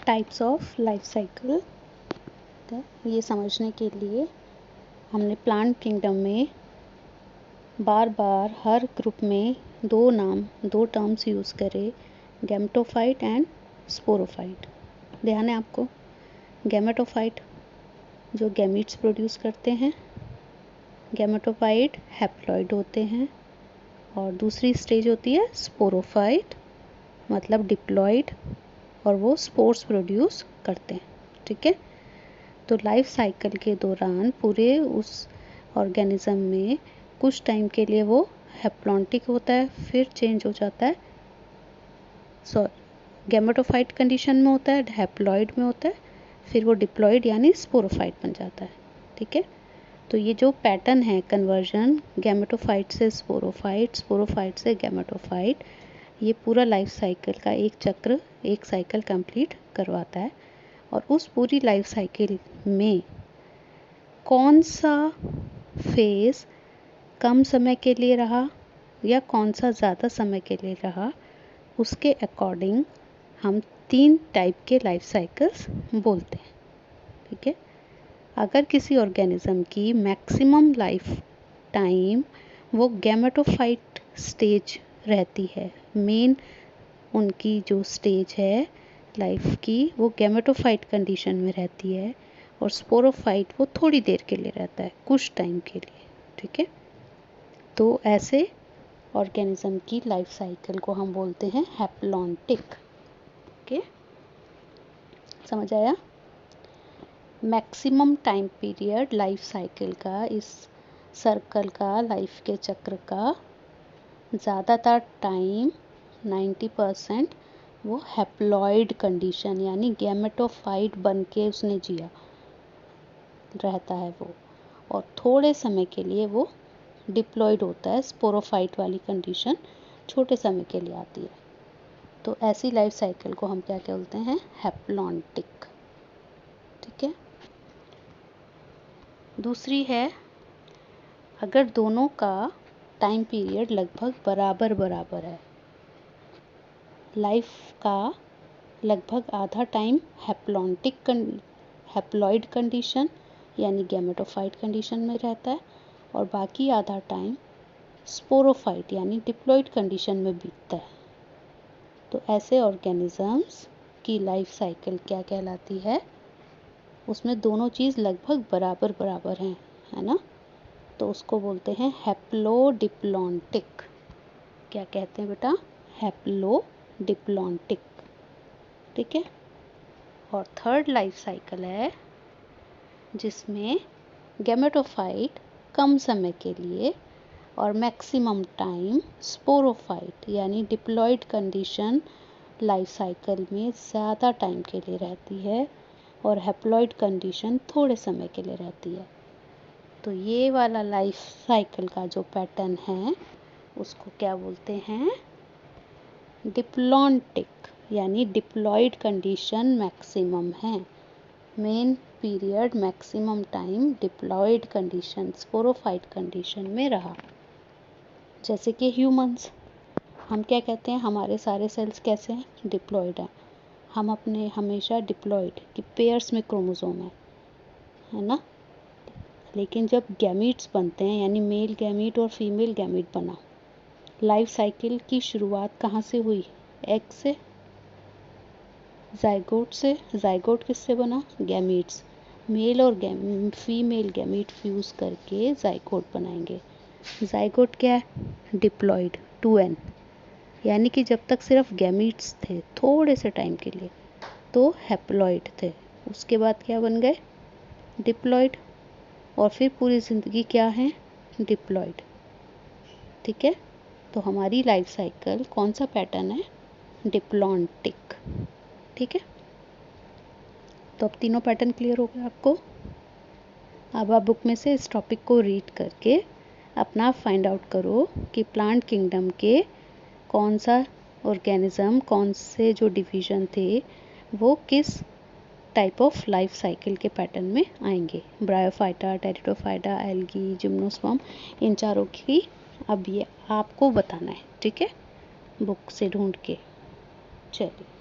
Types of life cycle. ये समझने के लिए हमने प्लांट किंगडम में बार बार हर ग्रुप में दो टर्म्स यूज़ करे, गैमेटोफाइट एंड स्पोरोफाइट। ध्यान है आपको? गैमेटोफाइट जो गैमीट्स प्रोड्यूस करते हैं, गैमेटोफाइट हैप्लॉइड होते हैं, और दूसरी स्टेज होती है स्पोरोफाइट मतलब डिप्लॉइड, और वो स्पोर्स प्रोड्यूस करते हैं। ठीक है, तो लाइफ साइकिल के दौरान पूरे उस ऑर्गेनिज्म में कुछ टाइम के लिए वो हैप्लॉन्टिक होता है, फिर चेंज हो जाता है, गैमेटोफाइट कंडीशन में होता है, हैप्लॉइड में होता है, फिर वो डिप्लॉइड यानी स्पोरोफाइट बन जाता है। ठीक है, तो ये जो पैटर्न है कन्वर्जन गैमेटोफाइट से स्पोरोफाइट, स्पोरोफाइट से गैमेटोफाइट, ये पूरा लाइफ साइकिल का एक चक्र, एक साइकिल कंप्लीट करवाता है। और उस पूरी लाइफ साइकिल में कौन सा फेज़ कम समय के लिए रहा या कौन सा ज़्यादा समय के लिए रहा, उसके अकॉर्डिंग हम 3 टाइप के लाइफ साइकिल्स बोलते हैं। ठीक है, अगर किसी ऑर्गेनिज्म की मैक्सिमम लाइफ टाइम वो गैमेटोफाइट स्टेज रहती है, मेन उनकी जो स्टेज है लाइफ की वो गैमेटोफाइट कंडीशन में रहती है, और स्पोरोफाइट वो थोड़ी देर के लिए रहता है, कुछ टाइम के लिए। ठीक है, तो ऐसे ऑर्गेनिज्म की लाइफ साइकिल को हम बोलते हैं हैप्लॉन्टिक। ओके, समझ आया? Maximum time period life cycle का, इस सर्कल का, लाइफ के चक्र का ज़्यादातर टाइम 90% वो हैप्लॉइड कंडीशन यानी गैमेटोफाइट बन के उसने जिया रहता है वो, और थोड़े समय के लिए वो डिप्लॉइड होता है, स्पोरोफाइट वाली कंडीशन छोटे समय के लिए आती है। तो ऐसी लाइफ साइकिल को हम क्या बोलते हैं? हैप्लॉन्टिक। ठीक है, दूसरी है अगर दोनों का टाइम पीरियड लगभग बराबर बराबर है, लाइफ का लगभग आधा टाइम हैप्लॉइड कंडीशन यानी गैमेटोफाइट कंडीशन में रहता है, और बाकी आधा टाइम स्पोरोफाइट यानी डिप्लॉइड कंडीशन में बीतता है। तो ऐसे ऑर्गेनिजम्स की लाइफ साइकिल क्या कहलाती है? उसमें दोनों चीज़ लगभग बराबर बराबर हैं, है ना? तो उसको बोलते हैं हैप्लोडिप्लॉन्टिक। क्या कहते हैं बेटा? हैप्लोडिप्लॉन्टिक। ठीक है, और थर्ड लाइफ साइकिल है जिसमें गैमेटोफाइट कम समय के लिए और मैक्सिमम टाइम स्पोरोफाइट यानी डिप्लॉइड कंडीशन लाइफ साइकिल में ज़्यादा टाइम के लिए रहती है, और हैप्लॉइड कंडीशन थोड़े समय के लिए रहती है। तो ये वाला लाइफ साइकिल का जो पैटर्न है उसको क्या बोलते हैं? डिप्लॉन्टिक यानी डिप्लॉइड कंडीशन मैक्सिमम है, main period maximum time diploid condition sporophyte condition में रहा। जैसे कि ह्यूमंस, हम क्या कहते हैं? हमारे सारे सेल्स कैसे हैं? डिप्लॉइड हैं। हम अपने हमेशा डिप्लॉइड कि पेयर्स में क्रोमोसोम है ना? लेकिन जब गैमीट्स बनते हैं यानी मेल गैमीट और फीमेल गैमीट बना, लाइफ साइकिल की शुरुआत कहाँ से हुई? एग से, जाइगोट से। जाइगोट किससे बना? गैमीट्स। मेल और फीमेल गैमीट फ्यूज़ करके जाइगोट बनाएंगे। जाइगोट क्या है? डिप्लॉइड 2n, यानी कि जब तक सिर्फ गैमीट्स थे थोड़े से टाइम के लिए तो हैप्लॉइड थे, उसके बाद क्या बन गए? डिप्लॉइड, और फिर पूरी ज़िंदगी क्या है? डिप्लॉइड। ठीक है, तो हमारी लाइफ साइकिल कौन सा पैटर्न है? डिप्लॉन्टिक। ठीक है, तो अब तीनों पैटर्न क्लियर हो गए आपको। अब आप बुक में से इस टॉपिक को रीड करके अपना फाइंड आउट करो कि प्लांट किंगडम के कौन सा ऑर्गेनिज्म, कौन से जो डिवीज़न थे वो किस टाइप ऑफ लाइफ साइकिल के पैटर्न में आएंगे। ब्रायोफाइटा, टेरिडोफाइटा, एल्गी, जिम्नोस्पर्म, इन चारों की अब ये आपको बताना है। ठीक है, बुक से ढूंढ के। चलिए।